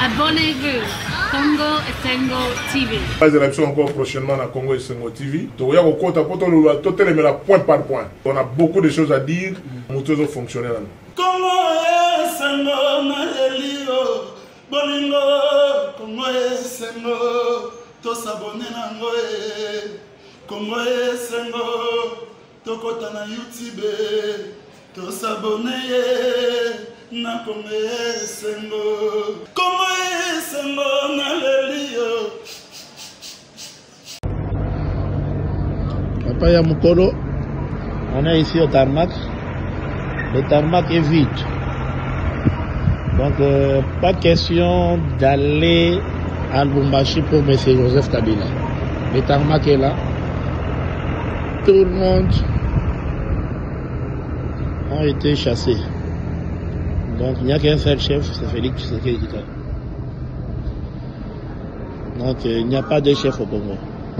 Abonnez-vous. Congo Esengo TV. Les élections encore prochainement à Congo Esengo TV. On a point par point. On a beaucoup de choses à dire. Nous sommes fonctionnels. Congo Esengo Nalelio. Bolingo Congo Esengo. Tous abonnés nango. Congo Esengo. Tokota na YouTube. Tous abonnés. Na Congo Esengo. Congo Esengo Nalelio. Papa Yamukolo, on est ici au tarmac. Le tarmac est vide. Donc, pas question d'aller à Lubumbashi pour M. Joseph Kabila. Le tarmac est là. Tout le monde a été chassé. Donc, il n'y a qu'un seul chef, c'est Félix Tshisekedi. Donc, il n'y a pas de chef au Congo.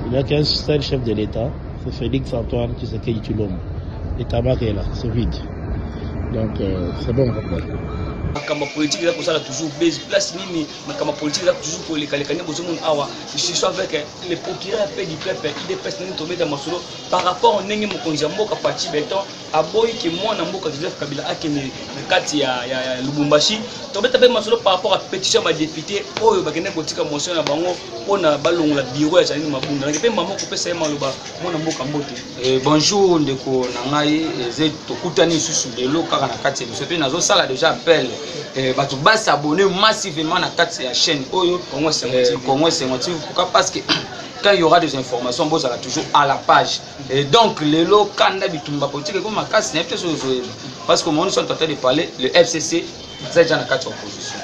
Il n'y a qu'un seul chef de l'État, c'est Félix Antoine Tshisekedi Tshilombo. Le tabac est là, c'est vide. Donc, c'est bon. Comme politique, il y a toujours base place nini, mais comme politique, il y a toujours pour les calcaniers, je suis avec les procureurs du peuple, il dépasse nous tomber dans Masolo par rapport au Nengi Mokonjambo qui parti béton, à Boy qui moi n'a pas Joseph Kabila à qui le quartier à Lubumbashi, tomber taper Masolo par rapport à pétition ma député, oh bagene politique motion na bango, on a ballon la bureau à Janine Mabunda, et puis maman coupé ça maloba, mon ambo kambote. Bonjour ndeko nangai ze tokutani susu lelo kaka na quartier, ce pays nazo sala déjà appel. Batu bas s'abonner massivement à la chaîne Oyo Congo Esengo TV. Pourquoi? Parce que quand il y aura des informations, vous allez toujours à la page. Et donc, les locaux, quand bitumba politique, comme ma casse, n'est pas parce que nous sommes en train de parler, le FCC, c'est déjà dans la opposition.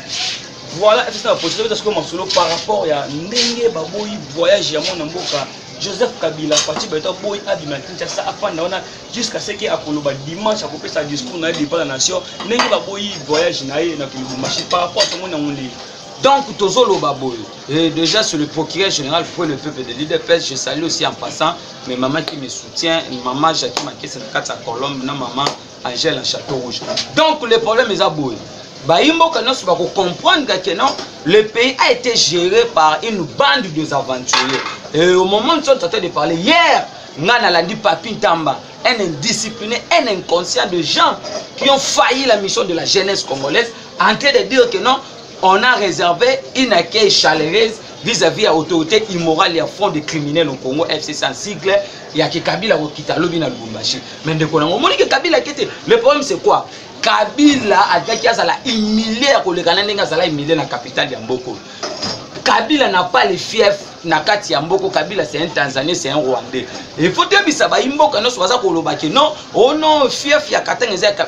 Voilà, FCC dans l'opposition, parce que par rapport à Nenge Baboui voyage à mon amboka. Joseph Kabila, parti Beto Boy Abimatin, ça a fait jusqu'à ce qu'il y ait un dimanche à couper sa discours dans la nation. N'est pas Boy voyage dans le par rapport à ce monde. Donc, Tozolo Baboy, déjà sur le procureur général pour le peuple de l'IDPS, je salue aussi en passant mes mamans qui me soutiennent, maman Jackie Maké, c'est à Colombe, maman Angèle en Château Rouge. Donc, le problème est à Boy. Comprendre que non, le pays a été géré par une bande de aventuriers. Et au moment où nous sommes en train de parler, hier, on a dit Papi Tamba, un indiscipliné, un inconscient de gens qui ont failli la mission de la jeunesse congolaise, en train de dire que non, on a réservé une accueil chaleureuse vis-à-vis de l'autorité immorale et à fond des criminels au Congo, FCC en sigle, il y a que Kabila qui a lobby dans le Lubumbashi. Mais de quoi on dit que Kabila qui était. Le problème c'est quoi? Kabila a dit qu'il a humilié dans la capitale de Mboko. Kabila n'a pas les fiefs Nakati Mboko. Kabila c'est un Tanzanien, c'est un Rwandais. Il faut dire que ça va Mboko non, oh non, fief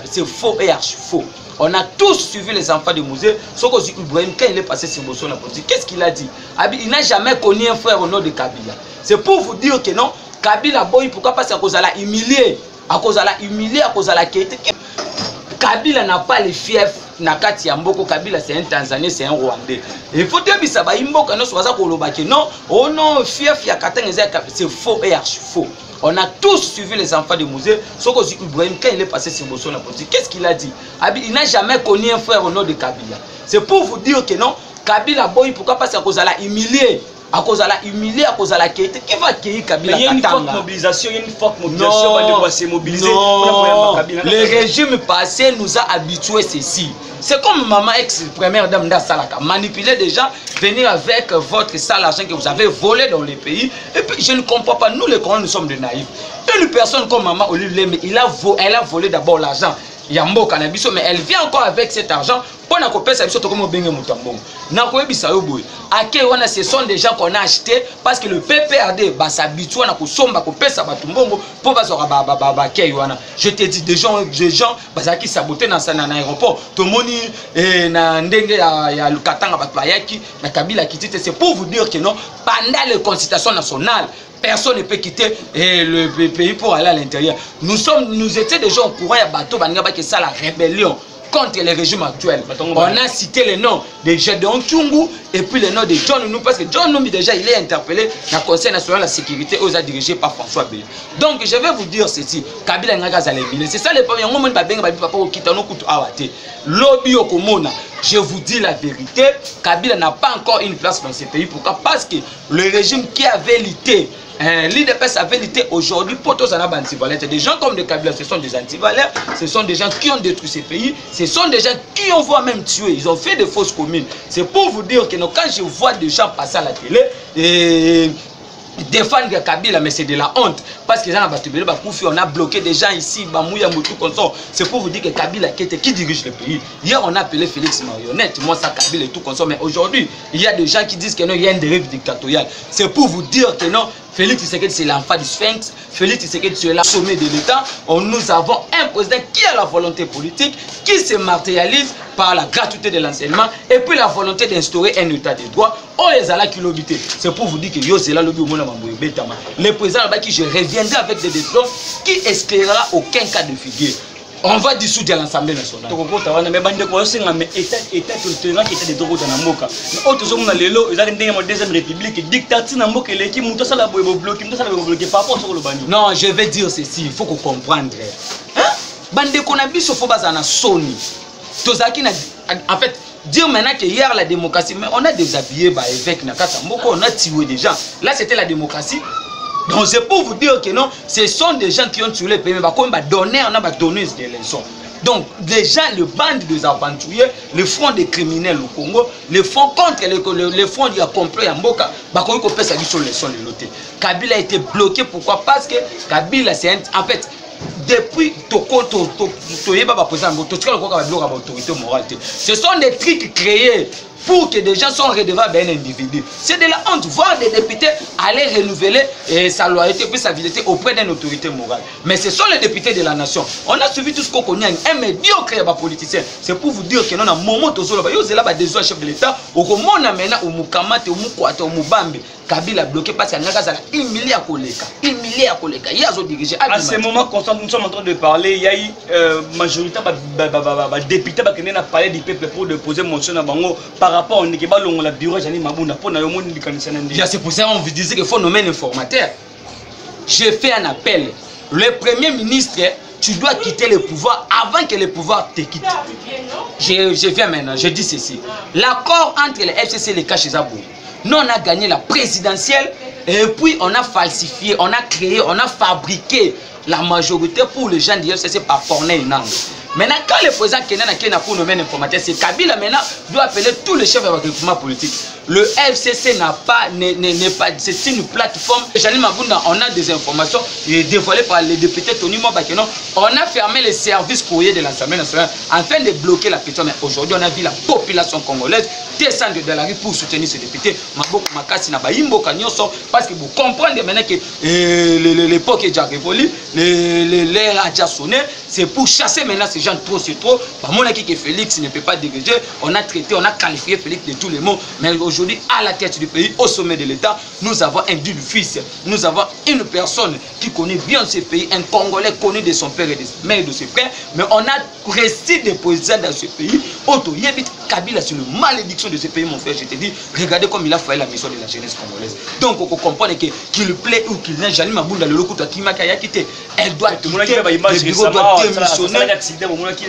c'est faux et archi faux. On a tous suivi les enfants du musée. Sauf que Ibrahim, quand il est passé sur Bosso, qu'est-ce qu'il a dit? Il n'a jamais connu un frère au nom de Kabila. C'est pour vous dire que non, Kabila boy, pourquoi? Parce qu'à cause de la humilié, à cause de la humilié, à cause de la quête. Kabila n'a pas les fiefs Nakati Mboko. Kabila c'est un Tanzanien, c'est un Rwandais. Il faut dire que ça va Mboko non, oh non, fief c'est faux et archi faux. On a tous suivi les enfants du musée. Sauf que Ibrahim, quand il est passé sur Bosso, qu'est-ce qu'il a dit? Il n'a jamais connu un frère au nom de Kabila. C'est pour vous dire que non, Kabila boy, pourquoi? Parce qu'à cause de la humilié, à cause de la humilié, à cause de la quête, qui va accueillir Kabila? Il y a une forte mobilisation, il y a une forte mobilisation. Non, on va se mobiliser. Non, le régime passé nous a habitués ceci. C'est comme maman ex-première dame d'Assalaka, manipuler des gens, venir avec votre sale argent que vous avez volé dans les pays. Et puis je ne comprends pas, nous les Congolais nous sommes des naïfs. Une personne comme maman Olivier, elle a volé d'abord l'argent. Yambo Cannabis, mais elle vient encore avec cet argent pour nous couper sa vie comme Bengue Moutambong. Ce sont des gens qu'on a achetés parce que le PPRD s'habitue à couper sa batumbongo pour je te dis des gens qui sabotent dans un aéroport. Tout le monde est le Katanga Batbayaki, na Kabila Kitite. C'est pour vous dire que non, pendant les consultations nationales, personne ne peut quitter le pays pour aller à l'intérieur. Nous étions déjà au courant de bateau, que ça la rébellion. contre le régime actuel. On a cité les noms de Gédéon Kyungu et puis les noms de John Numbi, parce que John Numbi déjà il est interpellé dans le Conseil national de la sécurité aux dirigé par François Bélé. Donc je vais vous dire ceci, Kabila Ngazalebile, c'est ça le premier moment où papa au Kitano Kutu Awate. Lobby Okomona, je vous dis la vérité, Kabila n'a pas encore une place dans ce pays. Pourquoi? Parce que le régime qui avait lutté, l'IDPS avait lutté aujourd'hui pour tous les antivaleurs. Des gens comme de Kabila, ce sont des antivaleurs, ce sont des gens qui ont détruit ces pays, ce sont des gens qui ont voire même tué, ils ont fait des fausses communes. C'est pour vous dire que quand je vois des gens passer à la télé et défendre Kabila, mais c'est de la honte. Parce que on a bloqué des gens ici, c'est pour vous dire que Kabila qui dirige le pays. Hier on a appelé Félix marionnette, moi ça Kabila et tout comme ça, mais aujourd'hui il y a des gens qui disent que non, il y a une dérive dictatoriale. C'est pour vous dire que non, Félix Tshisekedi c'est l'enfant du Sphinx, Félix Tshisekedi c'est le sommet de l'État. Nous avons un président qui a la volonté politique, qui se matérialise par la gratuité de l'enseignement et puis la volonté d'instaurer un état de droit. On les a là qui l'obité. C'est pour vous dire que yo c'est là lobby au monde le président là qui je reviendrai avec des décisions qui éclairera aucun cas de figure. On va dissoudre l'Assemblée nationale. Mais bande ko senga mais état tolérateur qui était de droit na mboka. Mais autres sont na lelo, ils ont ndenge mo deuxième république dictature na mboka les qui muto sala boyo bloquer, muto sala boyo bloquer par rapport sur le bani. Non, je vais dire ceci, il faut qu'on comprenne. Hein? Bande ko na biso fo bazana soni. Tozaki na en fait dire maintenant que hier la démocratie, mais on a déshabillé bah évêque na kata mboka, on a tué des gens. Là c'était la démocratie. Donc c'est pour vous dire que non, ce sont des gens qui ont tué les pays, mais comme donner, on a donné des leçons. Donc les gens, le bande des aventuriers, le front des criminels au Congo, le front contre le front du complot à Mboka, bah quand on peut ça sur les sons de l'autre. Kabila a été bloqué, pourquoi? Parce que Kabila c'est en fait depuis ce sont des trucs créés pour que des gens soient redevables à un individu. C'est de la honte, voir des députés aller renouveler sa loyauté et sa fidélité auprès d'une autorité morale. Mais ce sont les députés de la nation. On a suivi tout ce qu'on connaît, un médiocre politicien. C'est pour vous dire que nous, dans un moment où nous avons des chefs de l'État, au moment maintenant où nous Kamate, où nous Kouate, où nous Bambi, Kabila bloqué parce qu'il y a un milliard de collègues. Il y a dirigé. À ce moment, constant, nous sommes en train de parler, il y a eu majorité de députés qui ont parlé du peuple pour déposer motion à Bango par rapport au bureau Jani Mabunda pour le monde du Canada. C'est pour ça qu'on vous disait qu'il faut nommer un informateur. J'ai fait un appel. Le Premier ministre, tu dois quitter le pouvoir avant que le pouvoir te quitte. Je viens maintenant, je dis ceci. L'accord entre les FCC et les Kachizabou, nous on a gagné la présidentielle et puis on a falsifié, on a créé, on a fabriqué la majorité pour les gens du FCC par Corneille Nang. Maintenant, quand le président Kenan pour nommer un informateur, c'est Kabila maintenant doit appeler tous les chefs de recrutement politique. Le FCC n'a pas, c'est une plateforme. Jani Mabunda, on a des informations dévoilées par les députés Tony Mobakenon. On a fermé les services courriers de l'Assemblée nationale afin de bloquer la pétition. Mais aujourd'hui, on a vu la population congolaise descendre de la rue pour soutenir ces députés. Maboko Makasi n'a pas Imboka Nyonso parce que vous comprenez maintenant que l'époque est déjà révolue, l'air a déjà sonné. C'est pour chasser maintenant ces gens trop, c'est trop. Mon qui que Félix ne peut pas diriger. On a traité, on a qualifié Félix de tous les mots. Mais aujourd'hui, à la tête du pays, au sommet de l'État, nous avons un dieu du fils. Nous avons une personne qui connaît bien ce pays, un Congolais connu de son père et de sa mère et de ses frères. Mais on a resté des présidents dans ce pays. Auto Yébit Kabila, c'est une malédiction de ce pays, mon frère. Je te dis, regardez comme il a fait la mission de la jeunesse congolaise. Donc, on comprend qu'il plaît ou qu'il n'ait jamais Mabunda le locuta qui m'a quitté. Elle doit quitter. Le bureau doit démissionner.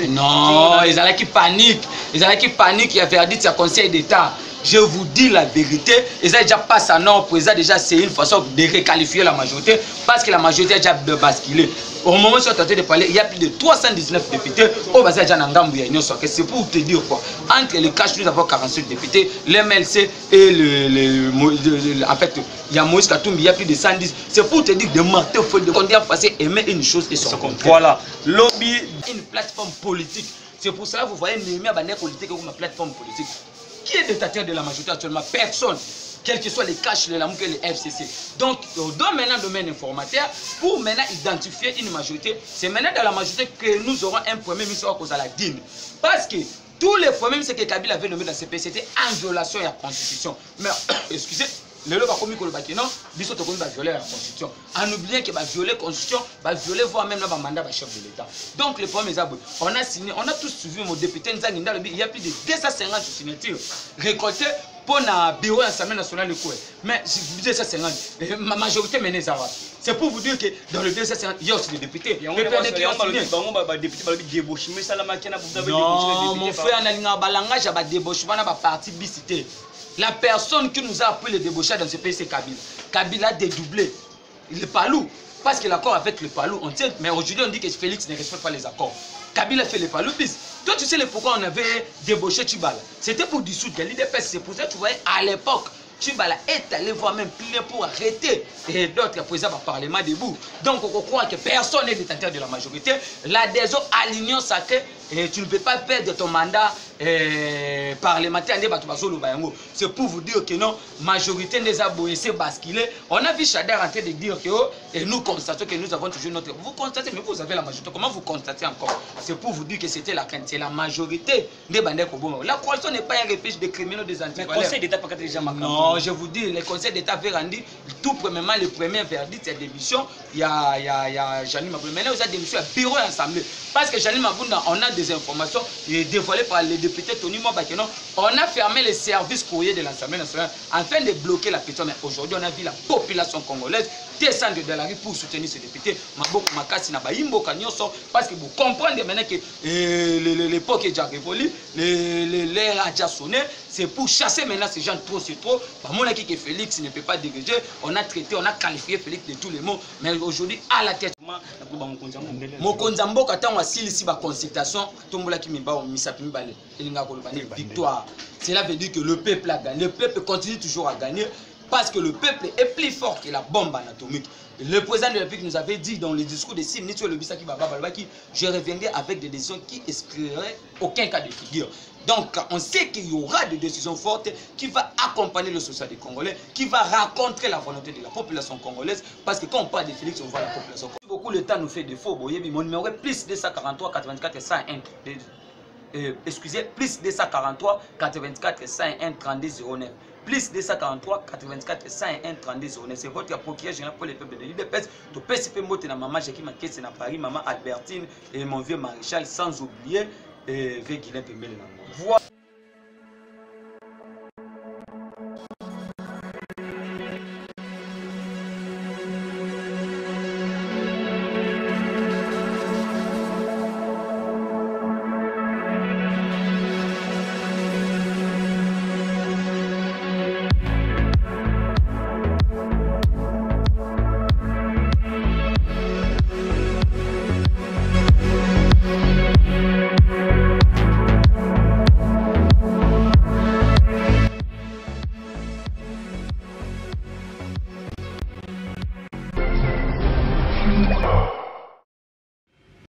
Non, ils allaient qui paniquent. Ils allaient qui paniquent. Il y avait dit c'est Conseil d'État. Je vous dis la vérité, ils ont déjà passé à non, président déjà c'est une façon de requalifier la majorité parce que la majorité a déjà basculé. Au moment où je suis en train de parler, il y a plus de 319 députés au Bazar Janangam. C'est pour te dire quoi. Entre les caches, nous avons 48 députés, l'MLC et en fait, il y a Moïse Katumbi, il y a plus de 110. C'est pour te dire de marteau, il faut de conduire passer aimer une chose et son contraire. Voilà, lobby, une plateforme politique. C'est pour ça que vous voyez Néhémie Abandé politique comme une plateforme politique. Qui est détentaire de la majorité actuellement? Personne. Quels que soient les caches, les lamouk et les FCC. Donc, on donne maintenant le domaine informateur pour maintenant identifier une majorité. C'est maintenant dans la majorité que nous aurons un premier ministre à cause de la digne. Parce que tous les premiers ministres que Kabila avait nommés dans ce pays, c'était en violation de la Constitution. Mais, excusez, le lot va commis que le bâtiment biso to va violer la constitution en oubliant que va violer la constitution va violer voire même là va mandat va chef de l'état. Donc le problème est on a signé, on a tous suivi mon député Nzanginda, il y a plus de 250 signatures récoltées pour le bureau de l'Assemblée nationale de Koué. Mais 250, ma majorité menée ça va. C'est pour vous dire que dans le 250, il y a aussi des députés. Non, mon frère, on a un balangage à débaucher, on a un parti bicité. La personne qui nous a appris le débauchage dans ce pays, c'est Kabila. Kabila a dédoublé le Palou. Parce que l'accord avec le Palou, on tient. Mais aujourd'hui, on dit que Félix ne respecte pas les accords. Kabila fait le Palou bis. Toi, tu sais pourquoi on avait débauché Tchibala. C'était pour dissoudre l'IDPS. C'est pour ça que tu voyais à l'époque, Tchibala est allé voir même plier pour arrêter et d'autres présidents par parlement debout. Donc, on croit que personne n'est détenteur de la majorité. L'adhésion à l'union sacrée, et tu ne peux pas perdre ton mandat parlementaire. C'est pour vous dire que non, majorité des aboyés, c'est basculé. On a vu Chadar en train de dire que et nous constatons que nous avons toujours notre. Vous constatez, mais vous avez la majorité. Comment vous constatez encore? C'est pour vous dire que c'était la crainte, c'est la majorité des bandits Kobomo. La coalition n'est pas un refuge des criminels des antivaleurs. Le Conseil d'État pas déjà marqué. Non, je vous dis, le Conseil d'État avait rendu tout premièrement le premier verdict, c'est démission. Il y a Janine Mabouna. Maintenant, vous avez démission à bureau et assemblée. Parce que Janine Mabouna, on a des informations dévoilées par les députés Tony Mobakeno. On a fermé les services courriers de l'Assemblée nationale afin de bloquer la pétition. Mais aujourd'hui, on a vu la population congolaise descendre de la rue pour soutenir ces députés. Maboko Makasi na Baimbo Kanyoso. Parce que vous comprenez maintenant que l'époque est déjà révolue, l'air a déjà sonné. C'est pour chasser maintenant ces gens trop, c'est trop. Mon qui que Félix ne peut pas diriger. On a traité, on a qualifié Félix de tous les mots. Mais aujourd'hui, à la tête. Mokonzambo Katang Wasil ici ba consultation. Tombola qui miba misapi mibale. Victoire. Cela veut dire que le peuple a gagné. Le peuple continue toujours à gagner. Parce que le peuple est plus fort que la bombe anatomique. Le président de la République nous avait dit dans le discours de 6 minutes sur le Bissaki Baba Balbaki, je reviendrai avec des décisions qui excluraient aucun cas de figure. Donc, on sait qu'il y aura des décisions fortes qui vont accompagner le social des Congolais, qui va rencontrer la volonté de la population congolaise. Parce que quand on parle de Félix, on voit la population congolaise. Beaucoup le temps nous fait défaut. Mon numéro est plus 243 84 101. Excusez, plus 243 84 101 32 09. Plus 243 84 101 32 09. C'est votre procureur général pour les peuples de l'IDPS. Tu peux s'y faire na maman Jackie Makesse na Paris, maman Albertine et mon vieux maréchal, sans oublier Guilain Pembele. Voilà.